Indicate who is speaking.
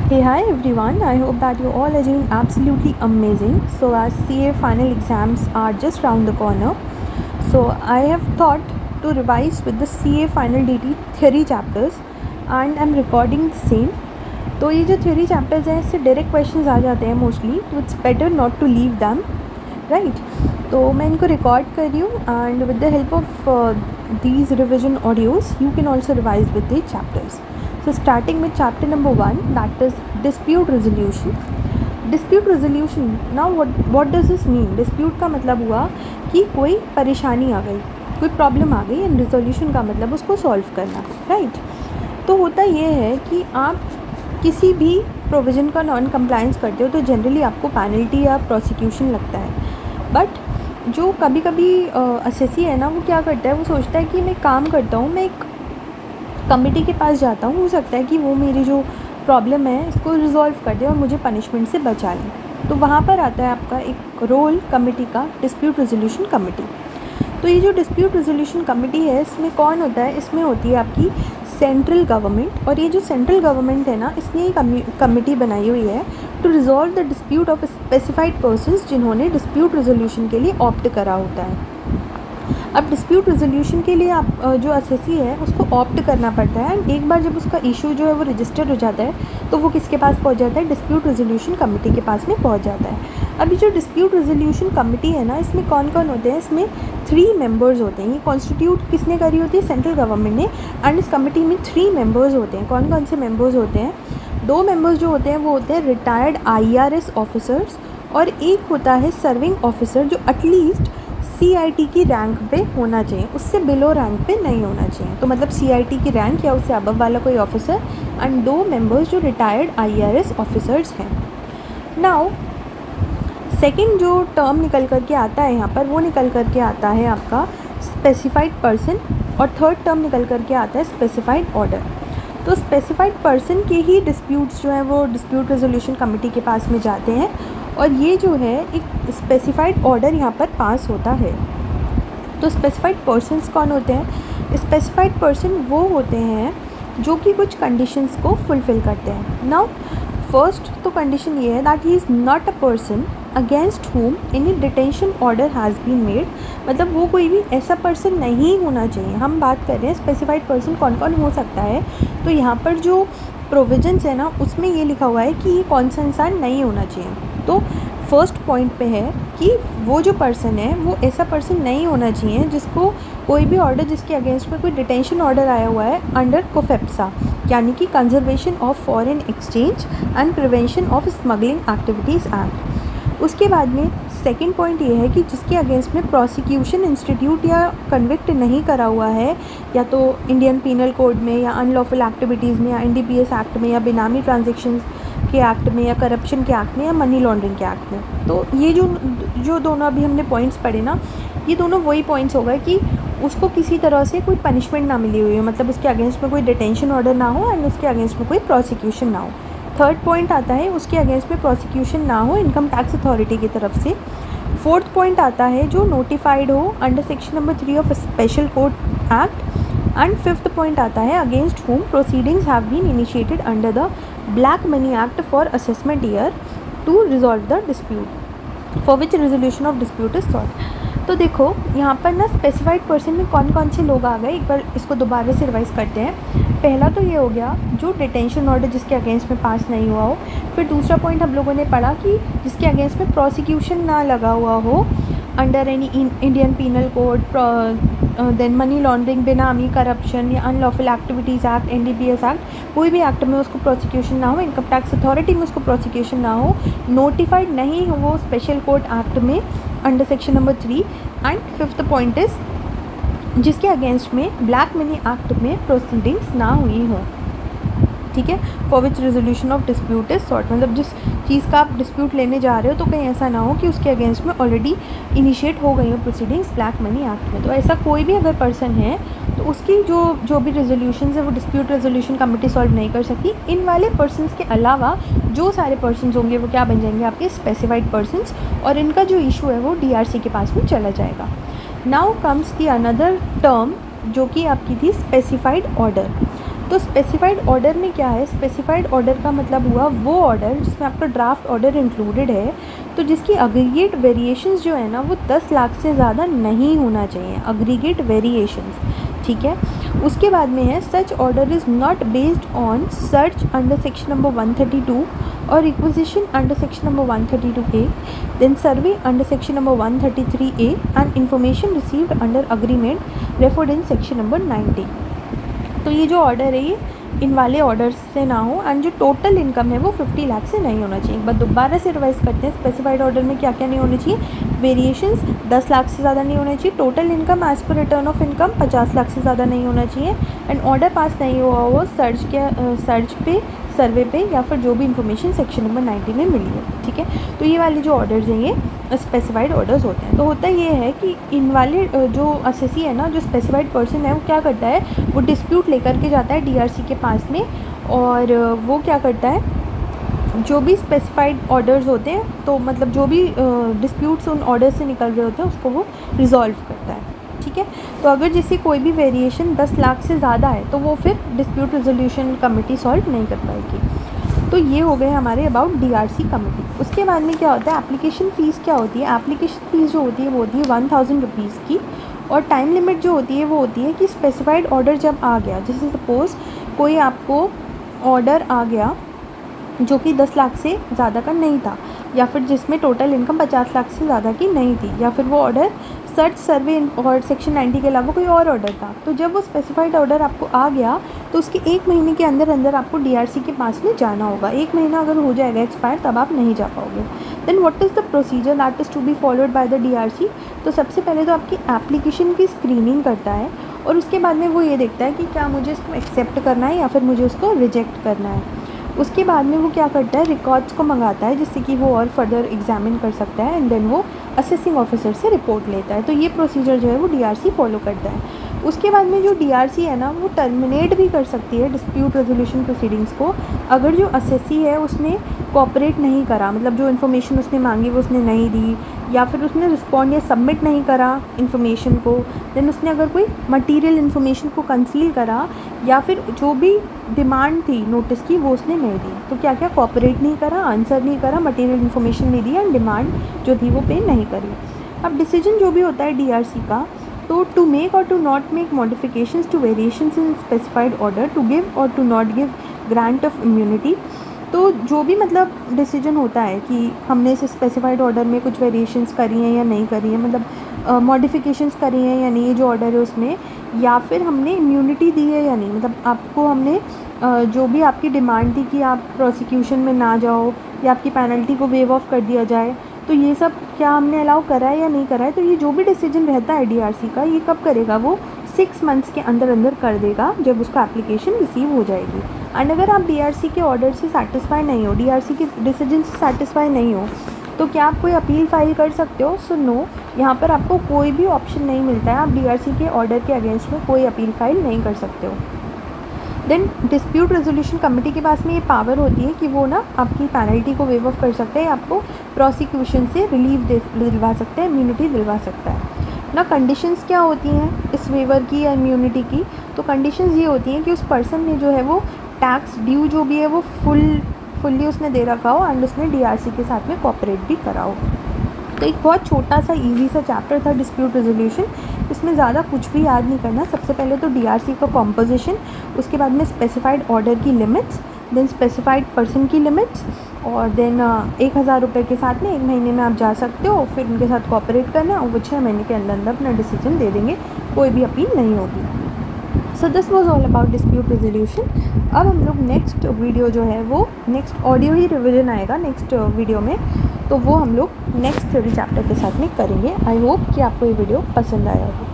Speaker 1: Hey, hi everyone. I hope that you all are doing absolutely amazing. So, as CA final exams are just round the corner, so I have thought to revise with the CA final DT theory chapters and I'm recording the same. तो ये जो theory chapters हैं इससे direct questions आ जाते हैं mostly, तो it's better not to leave them, right? तो मैं इनको record कर रही हूँ and with the help of these revision audios, you can also revise with the chapters. So starting with chapter number 1, that is dispute resolution. Dispute resolution, now what does this mean? Dispute का मतलब हुआ कि कोई परेशानी आ गई, कोई problem आ गई and resolution का मतलब उसको सॉल्व करना, राइट? तो होता ये है कि आप किसी भी प्रोविज़न का नॉन कंप्लायंस करते हो तो जनरली आपको पेनल्टी या प्रोसिक्यूशन लगता है. बट जो कभी कभी असेसी है ना, वो क्या करता है, वो सोचता है कि मैं काम करता हूँ, मैं एक कमिटी के पास जाता हूँ, हो सकता है कि वो मेरी जो प्रॉब्लम है इसको रिजॉल्व कर दे और मुझे पनिशमेंट से बचा लें. तो वहाँ पर आता है आपका एक रोल कमिटी का, डिस्प्यूट रेजोल्यूशन कमिटी. तो ये जो डिस्प्यूट रेजोल्यूशन कमिटी है इसमें कौन होता है, इसमें होती है आपकी सेंट्रल गवर्नमेंट. और ये जो सेंट्रल गवर्नमेंट है ना, इसने एक कमिटी बनाई हुई है to resolve the dispute of specified persons जिन्होंने डिस्प्यूट रेजोल्यूशन के लिए ऑप्ट करा होता है. अब डिस्प्यूट रेजोल्यूशन के लिए आप जो असेसी है उसको ऑप्ट करना पड़ता है एंड एक बार जब उसका इशू जो है वो रजिस्टर हो जाता है तो वो किसके पास पहुंच जाता है, डिस्प्यूट रेजोल्यूशन कमेटी के पास में पहुंच जाता है. अभी जो डिस्प्यूट रेजोल्यूशन कमेटी है ना, इसमें कौन कौन होते हैं, इसमें 3 मेंबर्स होते हैं. ये कॉन्स्टिट्यूट किसने करी होती है, सेंट्रल गवर्नमेंट ने. एंड इस कमेटी में 3 मेंबर्स होते हैं. कौन कौन से मेंबर्स होते हैं, 2 मेंबर्स जो होते हैं वो होते हैं रिटायर्ड IRS ऑफिसर्स और एक होता है सर्विंग ऑफिसर जो एटलीस्ट CIT की रैंक पे होना चाहिए, उससे बिलो रैंक पे नहीं होना चाहिए. तो मतलब CIT की रैंक या उससे अबव वाला कोई ऑफिसर एंड 2 मेंबर्स जो रिटायर्ड IRS ऑफिसर्स हैं. नाउ सेकंड जो टर्म निकल कर के आता है यहाँ पर, वो निकल कर के आता है आपका स्पेसिफाइड पर्सन और थर्ड टर्म निकल कर के आता है स्पेसिफाइड ऑर्डर. तो स्पेसिफाइड पर्सन के ही डिस्प्यूट्स जो हैं वो डिस्प्यूट रेजोल्यूशन कमेटी के पास में जाते हैं और ये जो है एक स्पेसिफाइड ऑर्डर यहाँ पर पास होता है. तो स्पेसिफाइड पर्सन्स कौन होते हैं, स्पेसिफाइड पर्सन वो होते हैं जो कि कुछ कंडीशंस को फुलफ़िल करते हैं. नाउ फर्स्ट तो कंडीशन ये है that he is not a person against whom any detention order has been made. मतलब वो कोई भी ऐसा पर्सन नहीं होना चाहिए. हम बात कर रहे हैं स्पेसिफाइड पर्सन कौन कौन हो सकता है, तो यहाँ पर जो प्रोविजंस है ना उसमें ये लिखा हुआ है कि ये कौन सा इंसान नहीं होना चाहिए. तो फर्स्ट पॉइंट पे है कि वो जो पर्सन है वो ऐसा पर्सन नहीं होना चाहिए जिसको कोई भी ऑर्डर, जिसके अगेंस्ट में कोई डिटेंशन ऑर्डर आया हुआ है अंडर कोफेप्सा, यानी कि conservation of foreign exchange and prevention of smuggling activities act. उसके बाद में सेकंड पॉइंट ये है कि जिसके अगेंस्ट में प्रोसिक्यूशन इंस्टीट्यूट या कन्विक्ट नहीं करा हुआ है, या तो इंडियन पीनल कोड में या अनलॉफुल एक्टिविटीज़ में या NDPS एक्ट में या बेनामी ट्रांजेक्शन्स के एक्ट में या करप्शन के एक्ट में या मनी लॉन्ड्रिंग के एक्ट में. तो ये जो दोनों अभी हमने पॉइंट्स पढ़े ना, ये दोनों वही पॉइंट्स हो गए कि उसको किसी तरह से कोई पनिशमेंट ना मिली हुई हो, मतलब उसके अगेंस्ट में कोई डिटेंशन ऑर्डर ना हो एंड उसके अगेंस्ट में कोई प्रोसिक्यूशन ना हो. थर्ड पॉइंट आता है उसके अगेंस्ट में प्रोसिक्यूशन ना हो इनकम टैक्स अथॉरिटी की तरफ से. फोर्थ पॉइंट आता है जो नोटिफाइड हो under section number 3 of special court act. And fifth point आता है against whom proceedings have been initiated under the Black Money Act for assessment year to resolve the dispute for which resolution of dispute is sought. तो देखो यहाँ पर ना specified person में कौन कौन से लोग आ गए, एक बार इसको दोबारा से रिवाइज करते हैं. पहला तो ये हो गया जो डिटेंशन ऑर्डर जिसके अगेंस्ट में पास नहीं हुआ हो. फिर दूसरा पॉइंट हम लोगों ने पढ़ा कि जिसके अगेंस्ट में प्रोसिक्यूशन ना लगा हुआ हो under any Indian penal code, then money laundering, benami, corruption या unlawful activities act, NDPS act, कोई भी एक्ट में उसको प्रोसिक्यूशन ना हो, इनकम टैक्स अथॉरिटी में उसको प्रोसिक्यूशन ना हो, नोटिफाइड नहीं हो वो स्पेशल कोर्ट एक्ट में under section number 3. And fifth point is जिसके अगेंस्ट में ब्लैक मनी एक्ट में प्रोसीडिंग्स ना हुई हो. ठीक है, for which resolution of dispute is sort. मतलब जिस चीज़ का आप डिस्प्यूट लेने जा रहे हो तो कहीं ऐसा ना हो कि उसके अगेंस्ट में ऑलरेडी इनिशिएट हो गई हो प्रोसीडिंग्स ब्लैक मनी एक्ट में. तो ऐसा कोई भी अगर पर्सन है तो उसकी जो भी रेजोल्यूशन है वो डिस्प्यूट रेजोल्यूशन कमेटी सॉल्व नहीं कर सकती. इन वाले पर्सनस के अलावा जो सारे पर्सनस होंगे वो क्या बन जाएंगे, आपके स्पेसिफाइड पर्सनस, और इनका जो इशू है वो DRC के पास में चला जाएगा. Now comes the another term जो कि आपकी थी स्पेसिफाइड ऑर्डर. तो स्पेसिफाइड ऑर्डर में क्या है, स्पेसिफाइड ऑर्डर का मतलब हुआ वो ऑर्डर जिसमें आपका ड्राफ्ट ऑर्डर इंक्लूडेड है, तो जिसकी अग्रीगेट वेरिएशंस जो है ना वो 10 लाख से ज़्यादा नहीं होना चाहिए, अग्रीगेट वेरिएशंस, ठीक है। उसके बाद में है such order is not based on search under section number 132 और requisition under section number 132A, then survey under section number 133A and information received under agreement referred in section number 90। तो ये जो ऑर्डर है ये इन वाले orders से ना हो, एंड जो टोटल इनकम है वो 50 लाख से नहीं होना चाहिए। एक बार दोबारा से रिवाइज करते हैं, स्पेसिफाइड ऑर्डर में क्या क्या नहीं होने चाहिए, वेरिएशंस 10 लाख से ज़्यादा नहीं होना चाहिए, total income as per return of income 50 lakh से ज़्यादा नहीं होना चाहिए, एंड ऑर्डर पास नहीं हुआ वो सर्च पे, सर्वे पे, या फिर जो भी इंफॉर्मेशन सेक्शन नंबर 90 में मिली है, ठीक है। तो ये वाले जो ऑर्डर्स हैं ये स्पेसिफाइड ऑर्डर्स होते हैं। तो होता ये है कि इन वाले जो असेसी है ना, जो स्पेसिफाइड पर्सन है वो क्या करता है, वो डिस्प्यूट लेकर के जाता है डीआरसी के पास में, और वो क्या करता है, जो भी स्पेसिफाइड ऑर्डर्स होते हैं, तो मतलब जो भी डिस्प्यूट्स उन ऑर्डर से निकल रहे होते हैं उसको वो रिजॉल्व करता है, ठीक है। तो अगर जैसे कोई भी वेरिएशन 10 लाख से ज़्यादा है तो वो फिर डिस्प्यूट रेजोल्यूशन कमेटी सॉल्व नहीं कर पाएगी। तो ये हो गए हमारे अबाउट डीआरसी कमेटी। उसके बाद में क्या होता है, एप्लीकेशन फ़ीस क्या होती है, एप्लीकेशन फ़ीस जो होती है वो होती है 1000 रुपीज़ की, और टाइम लिमिट जो होती है वो होती है कि स्पेसिफाइड ऑर्डर जब आ गया, जैसे सपोज़ कोई आपको ऑर्डर आ गया जो कि 10 लाख से ज़्यादा का नहीं था, या फिर जिसमें टोटल इनकम 50 लाख से ज़्यादा की नहीं थी, या फिर वो ऑर्डर सर्च सर्वे और सेक्शन 90 के अलावा कोई और ऑर्डर था, तो जब वो स्पेसिफाइड ऑर्डर आपको आ गया तो उसके 1 महीने के अंदर अंदर आपको डीआरसी के पास में जाना होगा। 1 महीना अगर हो जाएगा एक्सपायर तब आप नहीं जा पाओगे। Then what is the procedure that is to be followed by the DRC. तो सबसे पहले तो आपकी एप्लीकेशन की स्क्रीनिंग करता है, और उसके बाद में वो ये देखता है कि क्या मुझे इसको एक्सेप्ट करना है या फिर मुझे उसको रिजेक्ट करना है। उसके बाद में वो क्या करता है, रिकॉर्ड्स को मंगाता है जिससे कि वो और फर्दर एग्जामिन कर सकता है, एंड देन वो असेसिंग ऑफिसर से रिपोर्ट लेता है। तो ये प्रोसीजर जो है वो डीआरसी फॉलो करता है। उसके बाद में जो डीआरसी है ना वो टर्मिनेट भी कर सकती है डिस्प्यूट रेजोल्यूशन प्रोसीडिंग्स को, अगर जो असेसी है उसने कोऑपरेट नहीं करा, मतलब जो इन्फॉर्मेशन उसने मांगी वो उसने नहीं दी, या फिर उसने रिस्पॉन्ड या सबमिट नहीं करा इन्फॉर्मेशन को, देन उसने अगर कोई मटेरियल इन्फॉर्मेशन को कंसील करा, या फिर जो भी डिमांड थी नोटिस की वो उसने नहीं दी। तो क्या क्या कोऑपरेट नहीं करा, आंसर नहीं करा, मटेरियल इन्फॉर्मेशन नहीं दी, एंड डिमांड जो थी वो पे नहीं करी। अब डिसीजन जो भी होता है डीआरसी का, तो to make or to not make modifications to variations in specified order, to give or to not give grant of immunity. तो जो भी मतलब डिसीजन होता है कि हमने इस स्पेसिफाइड ऑर्डर में कुछ वेरिएशंस करी हैं या नहीं करी हैं, मतलब मॉडिफिकेशंस करी हैं या नहीं जो ऑर्डर है उसमें, या फिर हमने इम्यूनिटी दी है या नहीं, मतलब आपको हमने जो भी आपकी डिमांड थी कि आप प्रोसिक्यूशन में ना जाओ या आपकी पेनल्टी को वेव ऑफ कर दिया जाए, तो ये सब क्या हमने अलाउ करा है या नहीं करा है। तो ये जो भी डिसीजन रहता है डीआरसी का, ये कब करेगा, वो 6 मंथ्स के अंदर अंदर कर देगा जब उसका एप्लीकेशन रिसीव हो जाएगी। एंड अगर आप डीआरसी के ऑर्डर से सेटिस्फाई नहीं हो, डीआरसी के डिसीजन से सेटिस्फाई नहीं हो, तो क्या आप कोई अपील फाइल कर सकते हो? सो नो, यहाँ पर आपको कोई भी ऑप्शन नहीं मिलता है, आप डीआरसी के ऑर्डर के अगेंस्ट में कोई अपील फाइल नहीं कर सकते हो। देन डिस्प्यूट रेजोल्यूशन कमेटी के पास में ये पावर होती है कि वो ना आपकी पेनल्टी को वेव ऑफ कर सकते हैं, आपको प्रोसिक्यूशन से रिलीफ दिलवा सकते हैं, इम्यूनिटी दिलवा सकता है ना। कंडीशंस क्या होती हैं इस वेवर की या इम्यूनिटी की? तो कंडीशंस ये होती हैं कि उस पर्सन ने जो है वो टैक्स ड्यू जो भी है वो फुल्ली उसने दे रखा हो, एंड उसने डीआरसी के साथ में कोऑपरेट भी करा हो। तो एक बहुत छोटा सा इजी सा चैप्टर था डिस्प्यूट रेजोल्यूशन, इसमें ज़्यादा कुछ भी याद नहीं करना। सबसे पहले तो डीआरसी का कॉम्पोजिशन, उसके बाद में स्पेसिफाइड ऑर्डर की लिमिट्स, देन स्पेसिफाइड पर्सन की लिमिट्स, और देन 1000 रुपये के साथ में 1 महीने में आप जा सकते हो, फिर उनके साथ कोऑपरेट करना, और वो 6 महीने के अंदर अंदर अपना डिसीजन दे देंगे, कोई भी अपील नहीं होगी। So this was all about dispute resolution. अब हम लोग नेक्स्ट वीडियो जो है वो नेक्स्ट ऑडियो ही रिविजन आएगा नेक्स्ट वीडियो में, तो वो हम लोग नेक्स्ट थ्योरी चैप्टर के साथ में करेंगे। आई होप कि आपको ये वीडियो पसंद आया हो।